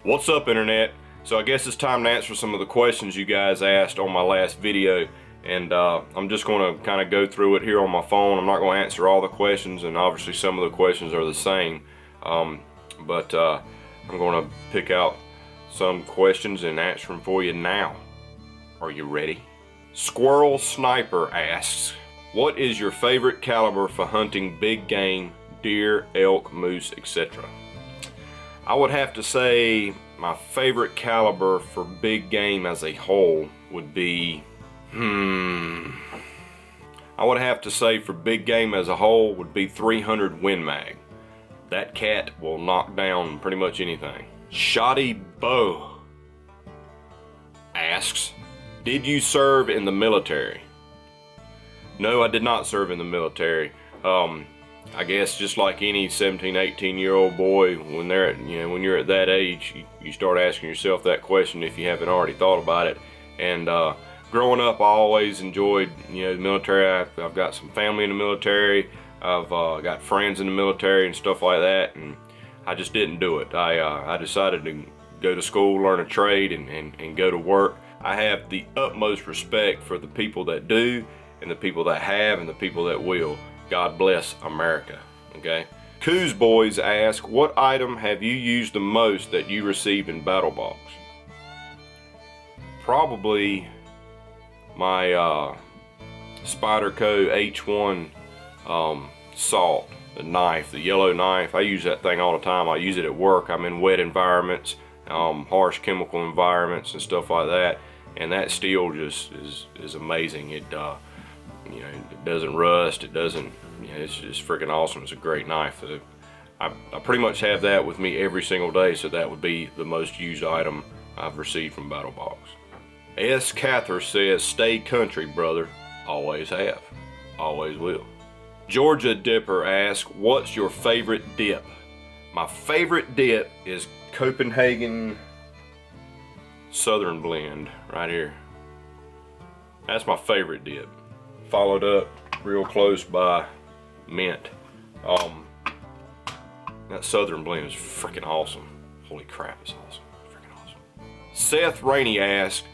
What's up, internet? So I guess it's time to answer some of the questions you guys asked on my last video, and I'm just going to kind of go through it here on my phone. I'm not going to answer all the questions, and obviously some of the questions are the same, but I'm going to pick out some questions and answer them for you now. Are you ready? Squirrel Sniper asks, what is your favorite caliber for hunting big game, deer, elk, moose, etc.? I would have to say my favorite caliber for big game as a whole would be, I would have to say for big game as a whole would be 300 Win Mag. That cat will knock down pretty much anything. Shoddy Bow asks, did you serve in the military? No, I did not serve in the military. I guess just like any 17, 18-year-old boy, when they're when you're at that age, you start asking yourself that question if you haven't already thought about it. And growing up, I always enjoyed the military. I've got some family in the military. I've got friends in the military and stuff like that, and I just didn't do it. I decided to go to school, learn a trade, and go to work. I have the utmost respect for the people that do, and the people that have, and the people that will. God bless America, okay? Coos Boys ask, what item have you used the most that you received in Battle Box? Probably my Spyderco H1 salt, the knife, the yellow knife. I use that thing all the time. I use it at work. I'm in wet environments, harsh chemical environments and stuff like that, and that steel just is amazing. It it doesn't rust, it doesn't, it's just freaking awesome. It's a great knife. I pretty much have that with me every single day, so that would be the most used item I've received from Battle Box. S. Cather says, stay country, brother. Always have, always will. Georgia Dipper asks, what's your favorite dip? My favorite dip is Copenhagen Southern Blend right here. That's my favorite dip. Followed up real close by mint. That Southern Blend is freaking awesome. Holy crap, it's awesome. Freaking awesome. Seth Rainey asks,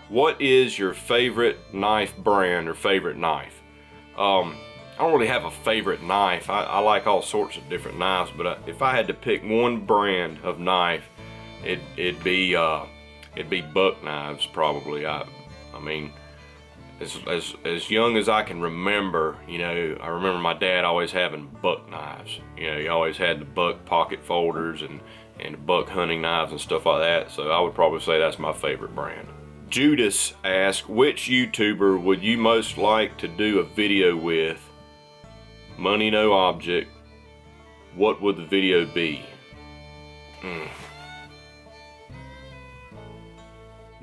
what is your favorite knife brand or favorite knife? I don't really have a favorite knife. I like all sorts of different knives, but if I had to pick one brand of knife, it'd be buck knives probably. I mean, as young as I can remember, I remember my dad always having buck knives. He always had the buck pocket folders and the buck hunting knives and stuff like that. So I would probably say that's my favorite brand. Judas asked, which YouTuber would you most like to do a video with? Money no object. What would the video be?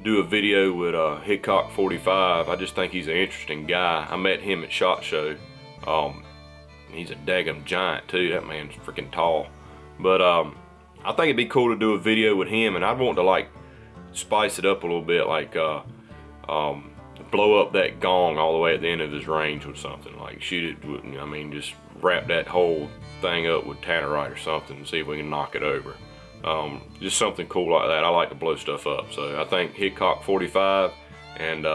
Do a video with Hickok 45. I just think he's an interesting guy. I met him at SHOT Show. He's a daggum giant too. That man's freaking tall. But I think it'd be cool to do a video with him, and I'd want to like spice it up a little bit, like blow up that gong all the way at the end of his range with something, like shoot it with, just wrap that whole thing up with tannerite or something and see if we can knock it over. Just something cool like that. I like to blow stuff up, so I think Hickok 45 and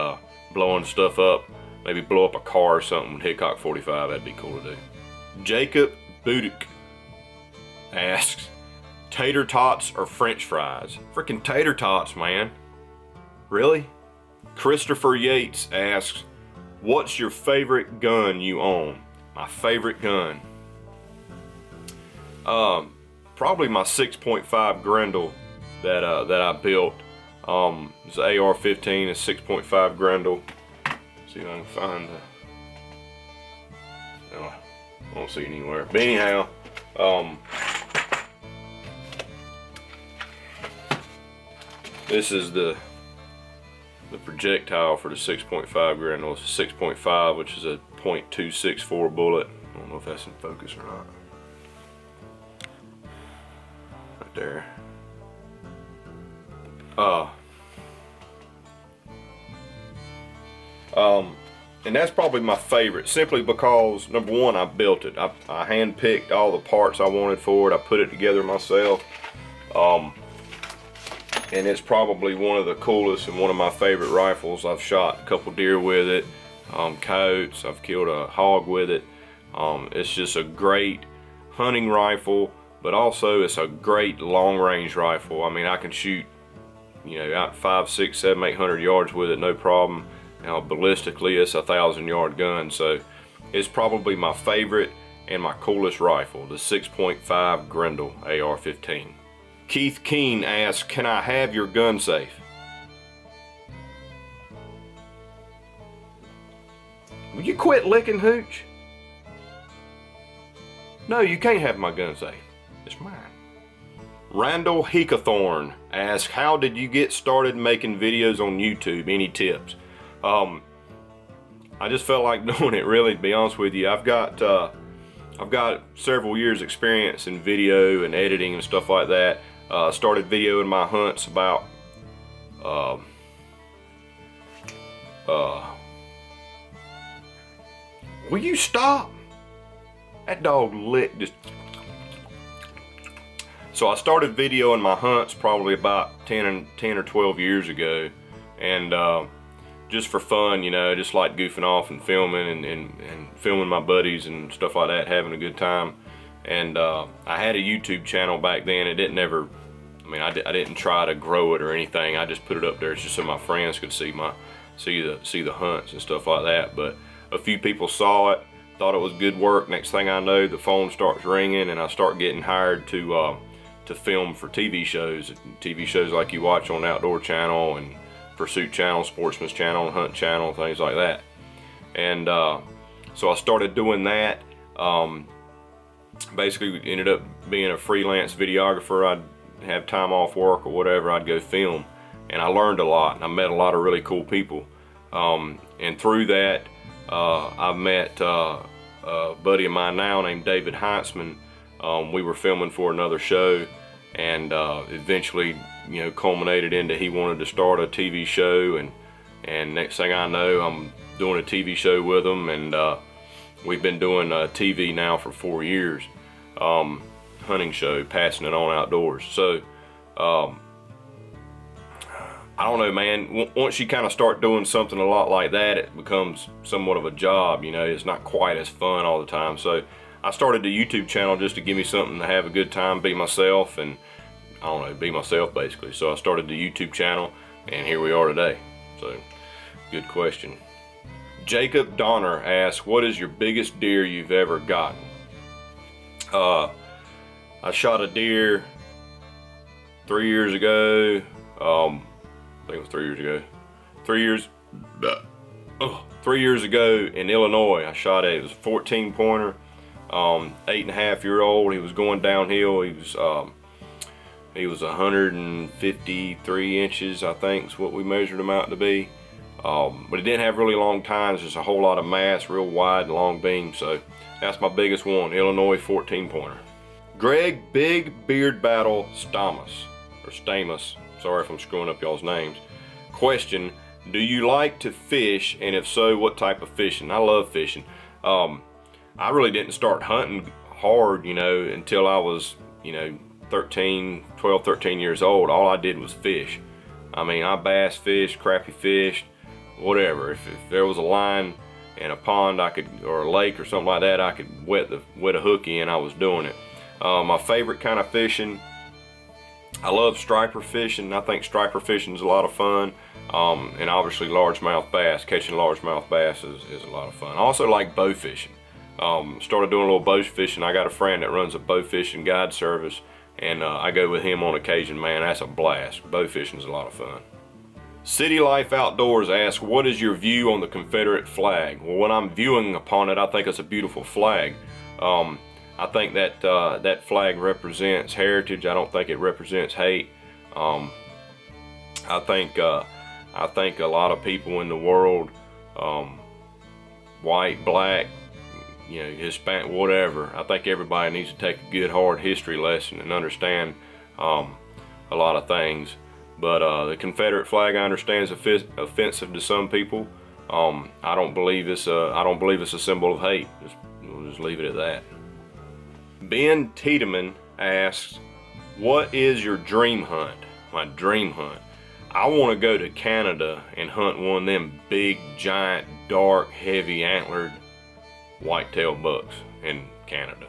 blowing stuff up, maybe blow up a car or something with Hickok 45, that'd be cool to do. Jacob Buduk asks, tater tots or french fries? Freaking tater tots, man. Really? Christopher Yates asks, what's your favorite gun you own? My favorite gun? Probably my 6.5 Grendel that I built. It's an AR-15, a 6.5 Grendel. See if I can find the. No, I don't see it anywhere. But anyhow, this is the projectile for the 6.5 Grendel. It's a 6.5, which is a .264 bullet. I don't know if that's in focus or not. There. And that's probably my favorite, simply because number one, I built it. I hand picked all the parts I wanted for it. I put it together myself. and it's probably one of the coolest and one of my favorite rifles. I've shot a couple deer with it, coyotes, I've killed a hog with it. It's just a great hunting rifle, but also it's a great long-range rifle. I mean, I can shoot, you know, out 5, 6, 7, 800 yards with it, no problem. Now, ballistically, it's a 1,000-yard gun, so it's probably my favorite and my coolest rifle, the 6.5 Grendel AR-15. Keith Keene asks, can I have your gun safe? Will you quit licking hooch? No, you can't have my gun safe. It's mine. Randall Heekathorn asks, how did you get started making videos on YouTube? Any tips? I just felt like doing it, really, to be honest with you. I've got several years experience in video and editing and stuff like that. Started videoing my hunts about will you stop? That dog licked just. So I started videoing my hunts probably about 10 or 12 years ago, and just for fun, you know, just like goofing off and filming and filming my buddies and stuff like that, having a good time. And I had a YouTube channel back then. It didn't ever, I mean, I didn't try to grow it or anything. I just put it up there just so my friends could see the hunts and stuff like that. But a few people saw it, thought it was good work. Next thing I know, the phone starts ringing, and I start getting hired to film for TV shows like you watch on Outdoor Channel and Pursuit Channel, Sportsman's Channel, Hunt Channel, things like that. And so I started doing that. Basically ended up being a freelance videographer. I'd have time off work or whatever, I'd go film, and I learned a lot, and I met a lot of really cool people. And through that, I met a buddy of mine now named David Heitzman. We were filming for another show, and eventually, you know, culminated into he wanted to start a TV show, and next thing I know, I'm doing a TV show with him, and we've been doing TV now for 4 years. Hunting show, passing it on outdoors. So I don't know, man, once you kind of start doing something a lot like that, it becomes somewhat of a job, you know. It's not quite as fun all the time. So I started the YouTube channel just to give me something to have a good time, be myself, and I don't know, be myself basically. So I started the YouTube channel, and here we are today. So, good question. Jacob Donner asks, what is your biggest deer you've ever gotten? I shot a deer 3 years ago. I think it was 3 years ago. 3 years ago in Illinois, I shot it was a 14 pointer, 8.5-year-old. He was going downhill. He was 153 inches, I think is what we measured him out to be. But he didn't have really long tines, just a whole lot of mass, real wide and long beam. So that's my biggest one, Illinois 14 pointer. Greg Big Beard Battle Stamus, sorry if I'm screwing up y'all's names. Question, do you like to fish, and if so, what type of fishing? I love fishing. I really didn't start hunting hard, you know, until I was, you know, 12, 13 years old. All I did was fish. I mean, I bass fished, crappie fished, whatever. If there was a line in a pond or a lake or something like that, I could wet a hook in, I was doing it. My favorite kind of fishing, I love striper fishing. I think striper fishing is a lot of fun. And obviously largemouth bass, catching largemouth bass is a lot of fun. I also like bow fishing. Started doing a little bow fishing. I got a friend that runs a bow fishing guide service, and I go with him on occasion. Man, that's a blast. Bow fishing is a lot of fun. City Life Outdoors asks, what is your view on the Confederate flag? Well, when I'm viewing upon it, I think it's a beautiful flag. I think that that flag represents heritage. I don't think it represents hate. I think a lot of people in the world, white, black, you know, Hispanic, whatever, I think everybody needs to take a good hard history lesson and understand a lot of things. But the Confederate flag, I understand, is offensive to some people. I don't believe it's a symbol of hate. We'll just leave it at that. Ben Tiedemann asks, what is your dream hunt? my dream hunt. I want to go to Canada and hunt one of them big, giant, dark, heavy antlered whitetail bucks in Canada.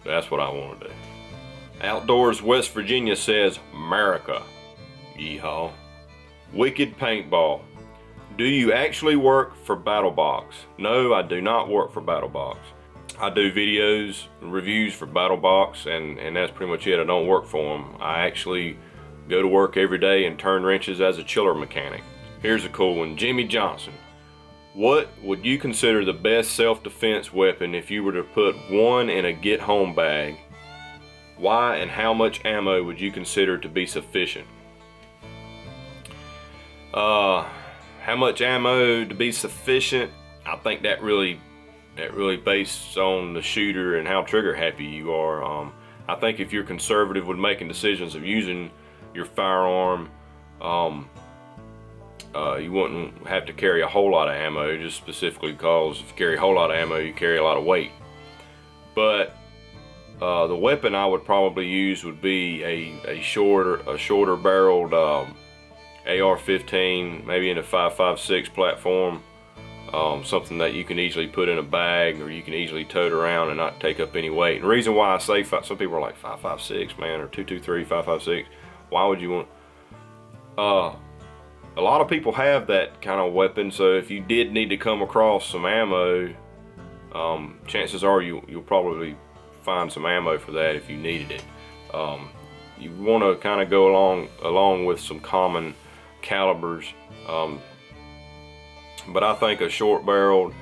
That's what I want to do. Outdoors West Virginia says, America. Yeehaw. Wicked Paintball. Do you actually work for BattleBox? No, I do not work for BattleBox. I do videos and reviews for BattleBox, and that's pretty much it. I don't work for them. I actually go to work every day and turn wrenches as a chiller mechanic. Here's a cool one. Jimmy Johnson. What would you consider the best self-defense weapon if you were to put one in a get-home bag? Why and how much ammo would you consider to be sufficient? How much ammo to be sufficient? I think that really based on the shooter and how trigger happy you are. I think if you're conservative with making decisions of using your firearm, you wouldn't have to carry a whole lot of ammo, just specifically because if you carry a whole lot of ammo, you carry a lot of weight. But the weapon I would probably use would be a shorter barreled AR-15, maybe in a 5.56 platform. Something that you can easily put in a bag or you can easily tote around and not take up any weight. And the reason why I say, some people are like 5.56, man, or 223, 5.56. Why would you want? A lot of people have that kind of weapon, so if you did need to come across some ammo, chances are you'll probably find some ammo for that if you needed it. You want to kind of go along with some common calibers. But I think a short-barreled,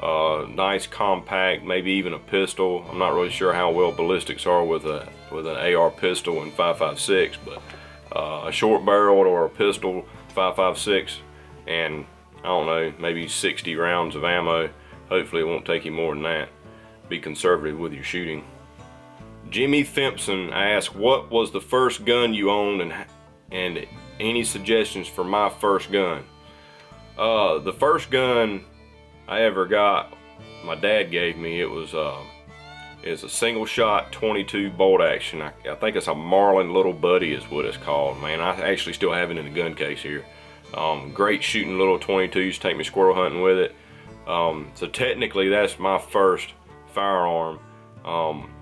nice compact, maybe even a pistol. I'm not really sure how well ballistics are with an AR pistol and 5.56, but a short-barreled or a pistol 5.56, and I don't know, maybe 60 rounds of ammo. Hopefully it won't take you more than that. Be conservative with your shooting. Jimmy Thimpson asks, what was the first gun you owned, and any suggestions for my first gun? The first gun I ever got, my dad gave me. It was a single shot 22 bolt action. I think it's a Marlin Little Buddy is what it's called, man. I actually still have it in the gun case here. Great shooting little 22s, take me squirrel hunting with it. So technically that's my first firearm.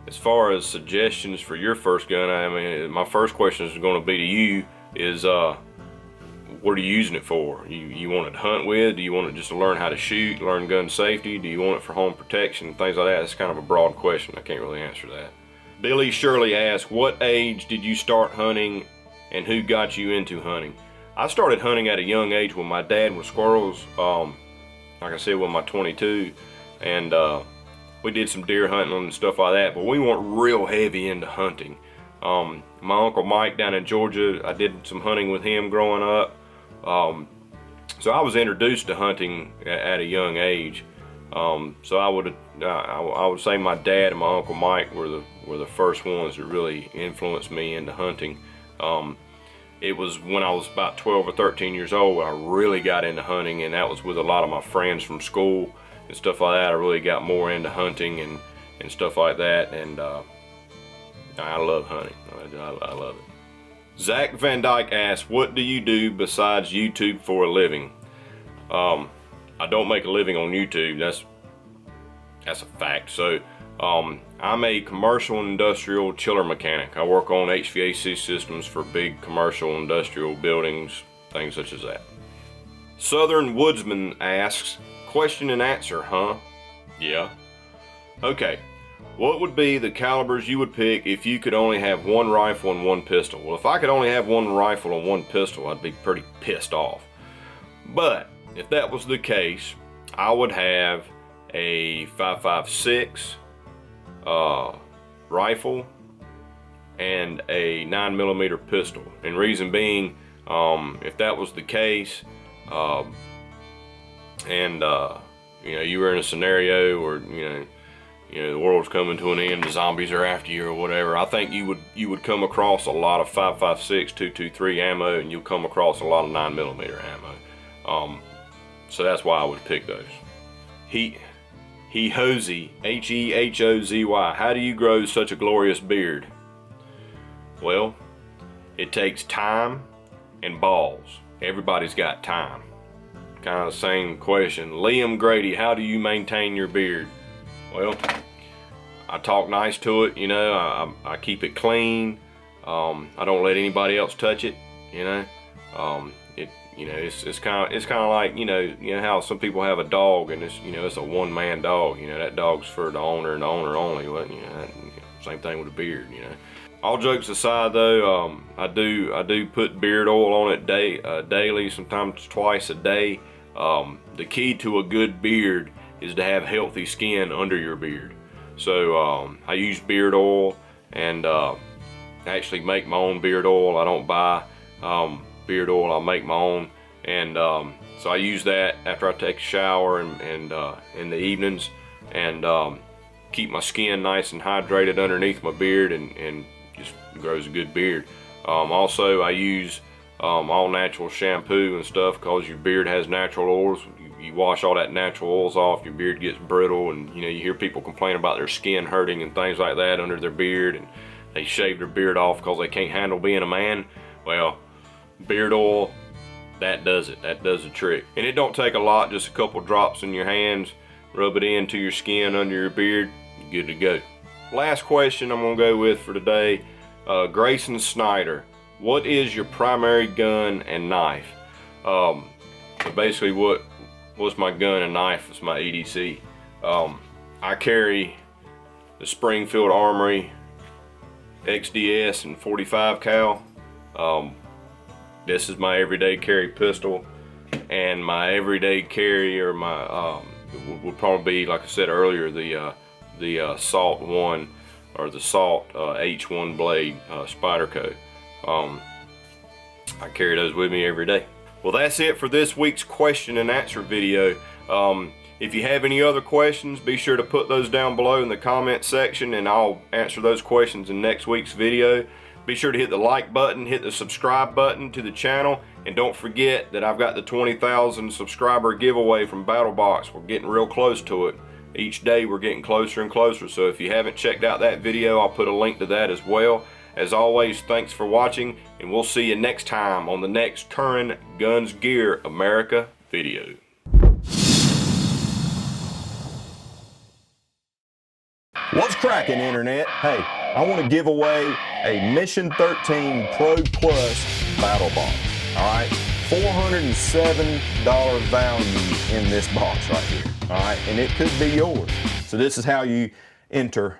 As far as suggestions for your first gun, I mean, my first question is going to be to you is, what are you using it for? You want it to hunt with? Do you want it just to learn how to shoot, learn gun safety? Do you want it for home protection? Things like that. It's kind of a broad question. I can't really answer that. Billy Shirley asks, what age did you start hunting and who got you into hunting? I started hunting at a young age when my dad was squirrels, like I said, with my 22, and we did some deer hunting and stuff like that, but we weren't real heavy into hunting. My Uncle Mike down in Georgia, I did some hunting with him growing up. So I was introduced to hunting at a young age. So I would say my dad and my Uncle Mike were the first ones that really influenced me into hunting. It was when I was about 12 or 13 years old I really got into hunting, and that was with a lot of my friends from school and stuff like that. I really got more into hunting and stuff like that, and I love hunting. I love it. Zach Van Dyke asks, what do you do besides YouTube for a living? I don't make a living on YouTube. That's a fact. So I'm a commercial and industrial chiller mechanic. I work on HVAC systems for big commercial industrial buildings, things such as that. Southern Woodsman asks, question and answer, huh? Yeah. Okay. What would be the calibers you would pick if you could only have one rifle and one pistol? Well, if I could only have one rifle and one pistol, I'd be pretty pissed off. But if that was the case, I would have a 5.56 rifle and a 9mm pistol. And reason being, if that was the case, you were in a scenario where the world's coming to an end, the zombies are after you or whatever, I think you would come across a lot of 5.56, 223 ammo, and you'll come across a lot of 9mm ammo. So that's why I would pick those. Hehozy, Hehozy, how do you grow such a glorious beard? Well, it takes time, and balls? Everybody's got time. Kind of the same question. Liam Grady, how do you maintain your beard? Well, I talk nice to it, you know. I keep it clean. I don't let anybody else touch it, you know. It's kind of like, you know how some people have a dog and it's a one-man dog. You know, that dog's for the owner and the owner only. Well, same thing with a beard, you know. All jokes aside, though, I do put beard oil on it daily, sometimes twice a day. The key to a good beard is to have healthy skin under your beard. So I use beard oil, and actually make my own beard oil. I don't buy beard oil, I make my own. And so I use that after I take a shower and in the evenings, and keep my skin nice and hydrated underneath my beard, and just grows a good beard. Also, I use all natural shampoo and stuff, because your beard has natural oils. You wash all that natural oils off, your beard gets brittle, and you hear people complain about their skin hurting and things like that under their beard, and they shave their beard off because they can't handle being a man. Well, beard oil, that does it. That does the trick. And it don't take a lot, just a couple drops in your hands, rub it into your skin under your beard, you're good to go. Last question I'm gonna go with for today, Grayson Snyder. What is your primary gun and knife? So basically what's my gun and knife? It's my EDC. I carry the Springfield Armory XDS and 45 cal. This is my everyday carry pistol, and my everyday carry, or my would probably be, like I said earlier, the Salt 1 or the Salt H1 blade Spyderco. I carry those with me every day. Well, that's it for this week's question and answer video. If you have any other questions, be sure to put those down below in the comment section, and I'll answer those questions in next week's video. Be sure to hit the like button, hit the subscribe button to the channel, and don't forget that I've got the 20,000 subscriber giveaway from BattleBox. We're getting real close to it. Each day we're getting closer and closer, so if you haven't checked out that video, I'll put a link to that as well. As always, thanks for watching, and we'll see you next time on the next Curran Guns Gear America video. What's cracking, internet? Hey, I want to give away a Mission 13 Pro Plus battle box. All right, $407 value in this box right here. All right, and it could be yours. So this is how you enter